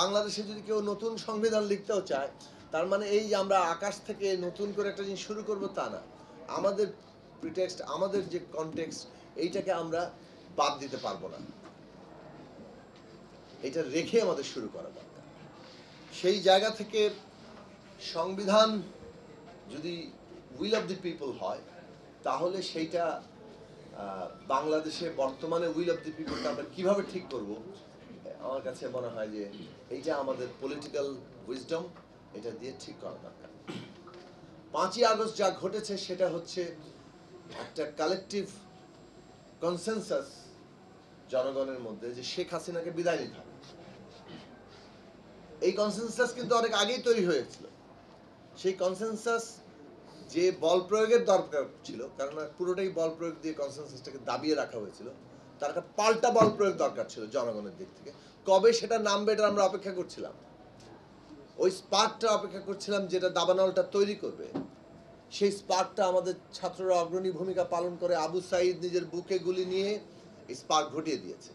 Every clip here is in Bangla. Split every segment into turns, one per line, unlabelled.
বাংলাদেশে যদি কেউ নতুন সংবিধান লিখতেও চায়, তার মানে এই যে আমরা আকাশ থেকে নতুন করে একটা জিনিস শুরু করব তা না। আমাদের প্রিটেক্সট, আমাদের যে কনটেক্সট, এইটাকে আমরা বাদ দিতে পারবো না। এটা রেখে আমাদের শুরু করা দরকার। সেই জায়গা থেকে সংবিধান যদি উইল অফ দি পিপল হয়, তাহলে সেইটা বাংলাদেশে বর্তমানে উইল অফ দি পিপলটা আমরা কীভাবে ঠিক করব, আমার কাছে মনে হয় যে এইটা আমাদের পলিটিক্যাল উইজডম, এটা দিয়ে ঠিক করা দরকার। 5ই আগস্ট যা ঘটেছে সেটা হচ্ছে একটা কালেকটিভ কনসেনসাস জনগণের মধ্যে যে শেখ হাসিনাকে বিদায় নিতে হবে। এই কনসেনসাস কিন্তু অনেক আগেই তৈরি হয়েছিল। সেই কনসেনসাস যে বল প্রয়োগের দরকার ছিল, কারণ পুরোটাই বল প্রয়োগ দিয়ে কনসেনসাসটাকে দাবিয়ে রাখা হয়েছিল, তার একটা পাল্টা বল প্রয়োগ দরকার ছিল জনগণের দিক থেকে। কবে সেটা নামবে এটা আমরা অপেক্ষা করছিলাম, ওই স্পার্কটা অপেক্ষা করছিলাম যেটা দাবানলটা তৈরি করবে। সেই স্পার্কটা আমাদের ছাত্ররা অগ্রণী ভূমিকা পালন করে আবু সাইদ নিজের বুকে গুলি নিয়ে স্পার্ক ঘটিয়ে দিয়েছে।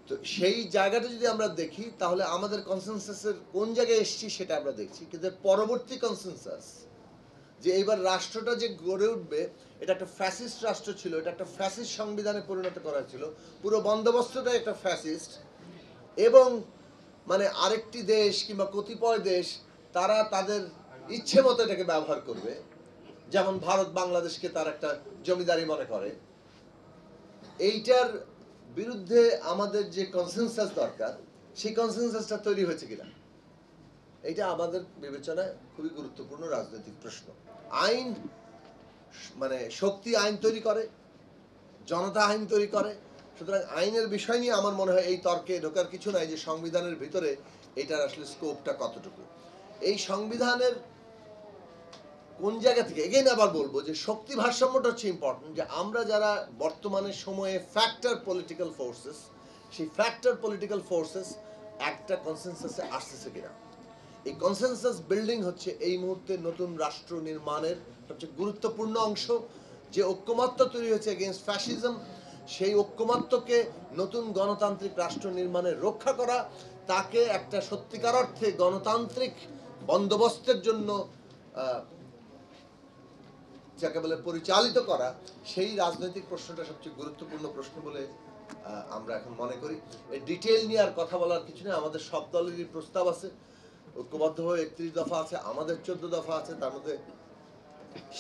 তো সেই জায়গাটা যদি আমরা দেখি, তাহলে আমাদের কনসেনসাসের কোন জায়গায় এসেছি সেটা আমরা দেখছি। কিন্তু পরবর্তী কনসেনসাস যে এইবার রাষ্ট্রটা যে গড়ে উঠবে, এটা একটা ফ্যাসিস্ট রাষ্ট্র ছিল, এটা একটা ফ্যাসিস্ট সংবিধানে পরিণত করা ছিল, পুরো বন্দোবস্তটাই একটা ফ্যাসিস্ট। এবং মানে আরেকটি দেশ কিংবা কতিপয় দেশ তারা তাদের ইচ্ছে মতো এটাকে ব্যবহার করবে, যেমন ভারত বাংলাদেশকে তার একটা জমিদারি মনে করে। এইটার বিরুদ্ধে আমাদের যে কনসেনসাস দরকার, সেই কনসেনসাসটা তৈরি হয়েছে কিনা, এটা আমাদের বিবেচনায় খুবই গুরুত্বপূর্ণ রাজনৈতিক প্রশ্ন। আইন মানে শক্তি আইন তৈরি করে, জনতা আইন তৈরি করে। সুতরাং আইনের বিষয় নিয়ে আমার মনে হয় এই তর্কে ঢোকার কিছু নাই যে সংবিধানের ভিতরে এটার আসলে স্কোপটা কতটুকু। এই সংবিধানের কোন জায়গা থেকে, এগেইন আবার বলবো যে শক্তি ভারসাম্যটা হচ্ছে ইম্পর্টেন্ট, যে আমরা যারা বর্তমানের সময়ে ফ্যাক্টর পলিটিক্যাল ফোর্সেস, সেই ফ্যাক্টর পলিটিক্যাল ফোর্সেস একটা কনসেনসাসে আসতেছে কিনা। এই কনসেনসাস বিল্ডিং হচ্ছে এই মুহূর্তে নতুন রাষ্ট্র নির্মাণের সবচেয়ে গুরুত্বপূর্ণ অংশ। যে ঐক্যমত্য তৈরি হয়েছে এগেইনস্ট ফ্যাসিজম, সেই ঐক্যমত্যকে নতুন গণতান্ত্রিক রাষ্ট্র নির্মাণের রক্ষা করা, তাকে একটা সত্যিকার অর্থে গণতান্ত্রিক বন্দোবস্তের জন্য যাকে বলে পরিচালিত করা, সেই রাজনৈতিক প্রশ্নটা সবচেয়ে গুরুত্বপূর্ণ প্রশ্ন বলে আমরা এখন মনে করি। এই ডিটেইল নিয়ে আর কথা বলার কিছু নেই। আমাদের সব দলেরই প্রস্তাব আছে, ঐক্যবদ্ধ হয়ে 31 দফা আছে, আমাদের 14 দফা আছে, তার মধ্যে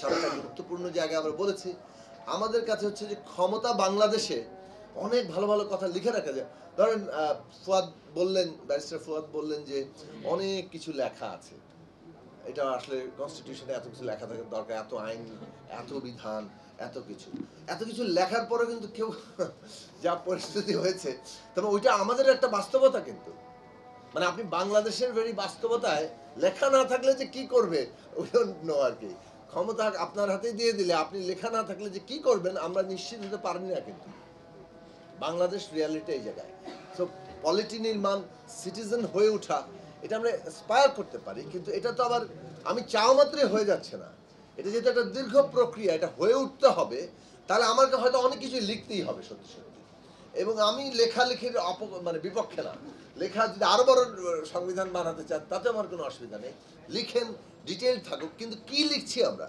7টা গুরুত্বপূর্ণ জায়গা আমরা বলেছি। আমাদের কাছে হচ্ছে যে ক্ষমতা বাংলাদেশে অনেক ভালো ভালো কথা লিখে রাখা যায়। ধরেন ফুয়াদ বললেন, ব্যারিস্টার ফুয়াদ বললেন যে অনেক কিছু লেখা আছে, এটা আসলে কনস্টিটিউশনে এত কিছু লেখা থাকার দরকার, এত আইন, এত বিধান, এত কিছু লেখার পরে কিন্তু কেউ যা পরিস্থিতি হয়েছে, তবে ওইটা আমাদের একটা বাস্তবতা। কিন্তু মানে আপনি বাংলাদেশের ভেরি বাস্তবতায় লেখা না থাকলে যে কি করবে ওইটা আর কি, ক্ষমতা আপনার হাতে দিয়ে দিলে আপনি লেখা না থাকলে যে কি করবেন আমরা নিশ্চিত হতে পারিনি না। কিন্তু বাংলাদেশ রিয়ালিটি এই জায়গায়। সো পলিটি নির্মাণ, সিটিজেন হয়ে ওঠা, এটা আমরা অ্যাসপায়ার করতে পারি, কিন্তু এটা তো আবার আমি চাওয়া মাত্রই হয়ে যাচ্ছে না। এটা যেহেতু একটা দীর্ঘ প্রক্রিয়া, এটা হয়ে উঠতে হবে, তাহলে আমাকে হয়তো অনেক কিছু লিখতেই হবে সত্যি সত্যি। এবং আমি লেখালেখির মানে বিপক্ষে না। লেখা যদি আরো বড় সংবিধান বানাতে চান তাতে আমার কোনো অসুবিধা নেই, লিখেন, ডিটেইল থাকুক। কিন্তু কি লিখছি আমরা,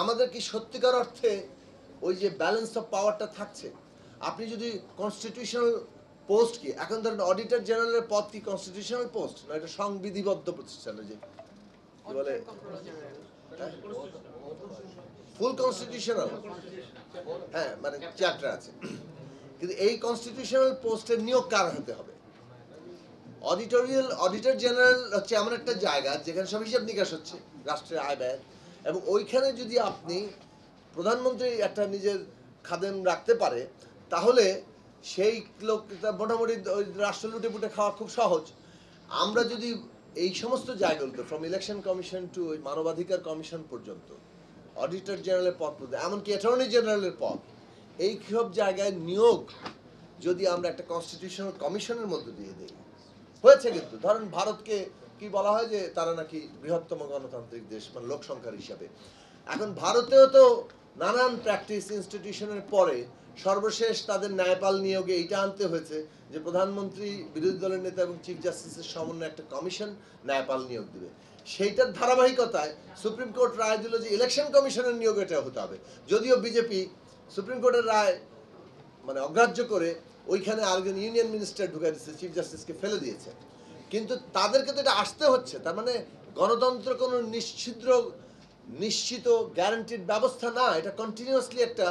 আমাদের কি সত্যিকার অর্থে ওই যে ব্যালেন্স অফ পাওয়ারটা থাকছে? আপনি যদি কনস্টিটিউশনাল পোস্ট, কি এখন ধরেন অডিটর জেনারেলের পদ কি কনস্টিটিউশনাল পোস্ট না এটা সংবিধিবদ্ধ প্রতিষ্ঠানে, যে কি বলে ফুল কনস্টিটিউশনাল, হ্যাঁ মানে চ্যাপ্টার আছে। কিন্তু এই কনস্টিটিউশনাল পোস্টের নিয়োগ কার হতে হবে? অডিটর জেনারেল হচ্ছে এমন একটা জায়গা যেখানে সব হিসাব নিকাশ হচ্ছে রাষ্ট্রের আয় ব্যয়, এবং ওইখানে যদি আপনি প্রধানমন্ত্রী একটা নিজের খাদেম রাখতে পারে, তাহলে সেই লোকটা মোটামুটি রাষ্ট্র লুটে পুটে খাওয়া খুব সহজ। আমরা যদি এই সমস্ত জায়গাগুলোতে, ফ্রম ইলেকশন কমিশন টু ওই মানবাধিকার কমিশন পর্যন্ত, অডিটর জেনারেলের পদ পর্যন্ত, এমনকি অ্যাটর্নি জেনারেলের পদ, এই সব জায়গায় নিয়োগ যদি আমরা একটা কনস্টিটিউশনাল কমিশনের মধ্যে দিয়ে দিই, হয়েছে। কিন্তু ধরেন ভারতকে কি বলা হয় যে তারা নাকি বৃহত্তম গণতান্ত্রিক দেশ, মানে লোক সংখ্যার হিসাবে। এখন ভারতেও তো নানান প্র্যাকটিস ইনস্টিটিউশনের পরে সর্বশেষ তাদের ন্যায়পাল নিয়োগে এইটা আনতে হয়েছে যে প্রধানমন্ত্রী, বিরোধী দলের নেতা এবং চিফ জাস্টিসের সমন্বয়ে একটা কমিশন ন্যায়পাল নিয়োগ দিবে। সেইটার ধারাবাহিকতায় সুপ্রিম কোর্ট রায় দিল যে ইলেকশন কমিশনের নিয়োগ এটা হতে হবে, যদিও বিজেপি সুপ্রিম কোর্টের রায় মানে অগ্রাহ্য করে ওইখানে আরেকজন ইউনিয়ন মিনিস্টার ঢুকাই দিচ্ছে, চিফ জাস্টিসকে ফেলে দিয়েছে। কিন্তু তাদেরকে তো এটা আসতে হচ্ছে, তার মানে গণতন্ত্র কোনো নিশ্চিত গ্যারান্টিড ব্যবস্থা না, এটা কন্টিনিউয়াসলি একটা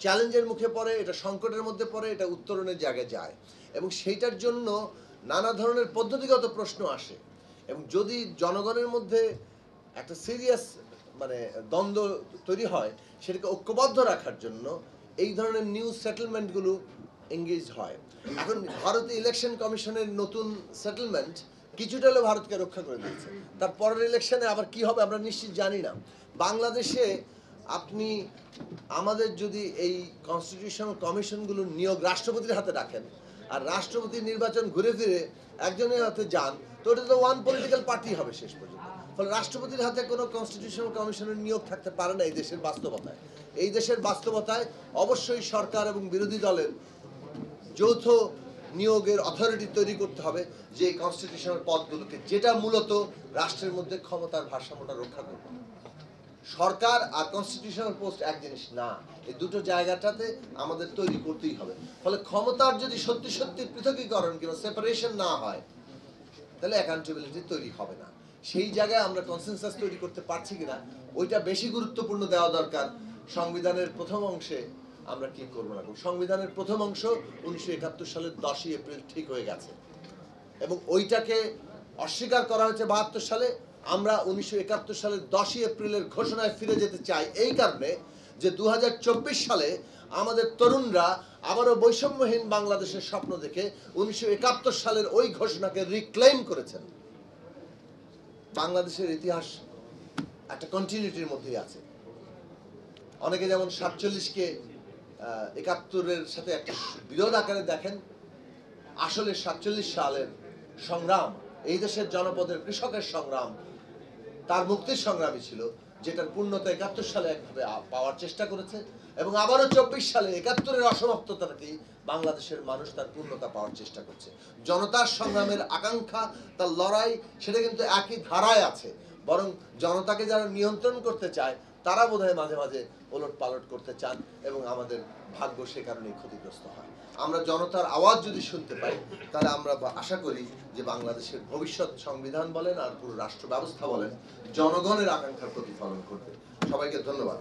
চ্যালেঞ্জের মুখে পড়ে, এটা সংকটের মধ্যে পড়ে, এটা উত্তরণের জায়গায় যায় এবং সেইটার জন্য নানা ধরনের পদ্ধতিগত প্রশ্ন আসে। এবং যদি জনগণের মধ্যে একটা সিরিয়াস মানে দ্বন্দ্ব তৈরি হয়, সেটাকে ঐক্যবদ্ধ রাখার জন্য এই ধরনের নিউ সেটেলমেন্টগুলো এঙ্গেজ হয়। এখন ভারতীয় ইলেকশন কমিশনের নতুন সেটেলমেন্ট কিছুটা হলেও ভারতকে রক্ষা করে দিয়েছে। তার পরের ইলেকশনে আবার কি হবে আমরা নিশ্চিত জানি না। বাংলাদেশে আপনি আমাদের যদি এই কনস্টিটিউশনাল কমিশনগুলো নিয়োগ রাষ্ট্রপতির হাতে রাখেন আর রাষ্ট্রপতির নির্বাচন ঘুরে ফিরে একজনের হাতে যান, তো ওটা তো ওয়ান পলিটিক্যাল পার্টি হবে শেষ পর্যন্ত। ফলে রাষ্ট্রপতির হাতে কোনো কনস্টিটিউশনাল কমিশনের নিয়োগ থাকতে পারে না এই দেশের বাস্তবতায়। এই দেশের বাস্তবতায় অবশ্যই সরকার এবং বিরোধী দলের যৌথ নিয়োগের অথরিটি তৈরি করতে হবে যে কনস্টিটিউশনাল পদগুলোকে, যেটা মূলত রাষ্ট্রের মধ্যে ক্ষমতার ভারসাম্যটা রক্ষা করবে। সরকার আর কনস্টিটিউশনাল পোস্ট এক জিনিস না, এই দুটো জায়গাটাতে আমাদের তৈরি করতেই হবে। ফলে ক্ষমতার যদি সত্যি সত্যি পৃথকীকরণ কিংবা সেপারেশন না হয়, তাহলে অ্যাকাউন্টেবিলিটি তৈরি হবে না। সেই জায়গায় আমরা কনসেনসাস তৈরি করতে পারছি কিনা ওইটা বেশি গুরুত্বপূর্ণ দেওয়া দরকার। সংবিধানের প্রথম অংশে আমরা কি করবো না, সংবিধানের প্রথম অংশ 1971 সালের 10ই এপ্রিল ঠিক হয়ে গেছে এবং ওইটাকে অস্বীকার করা হয়েছে 72 সালে। আমরা 1971 সালের 10ই এপ্রিলের ঘোষণায় ফিরে যেতে চাই এই কারণে যে 2024 সালে আমাদের তরুণরা আবারও বৈষম্যহীন বাংলাদেশের স্বপ্ন দেখে 1971 সালের ওই ঘোষণাকে রিক্লেইম করেছেন। বাংলাদেশের ইতিহাস একটা কন্টিনিউটির মধ্যেই আছে। অনেকে যেমন 47কে 71-এর সাথে একটা বিরোধ আকারে দেখেন, আসলে 47 সালের সংগ্রাম এই দেশের জনপদের কৃষকের সংগ্রাম, তার মুক্তির সংগ্রামী ছিল, যেটার পূর্ণতা 71 সালে একভাবে পাওয়ার চেষ্টা করেছে এবং আবারও 24 সালে 71-এর অসমাপ্ততাকেই বাংলাদেশের মানুষ তার পূর্ণতা পাওয়ার চেষ্টা করছে। জনতার সংগ্রামের আকাঙ্ক্ষা, তার লড়াই, সেটা কিন্তু একই ধারায় আছে, বরং জনতাকে যারা নিয়ন্ত্রণ করতে চায় তারা বোধহয় মাঝে মাঝে ওলট পালট করতে চান এবং আমাদের ভাগ্য সে কারণেই ক্ষতিগ্রস্ত হয়। আমরা জনতার আওয়াজ যদি শুনতে পাই, তাহলে আমরা আশা করি যে বাংলাদেশের ভবিষ্যৎ সংবিধান বলেন আর পুরো রাষ্ট্র ব্যবস্থা বলেন জনগণের আকাঙ্ক্ষার প্রতিফলন করবে। সবাইকে ধন্যবাদ।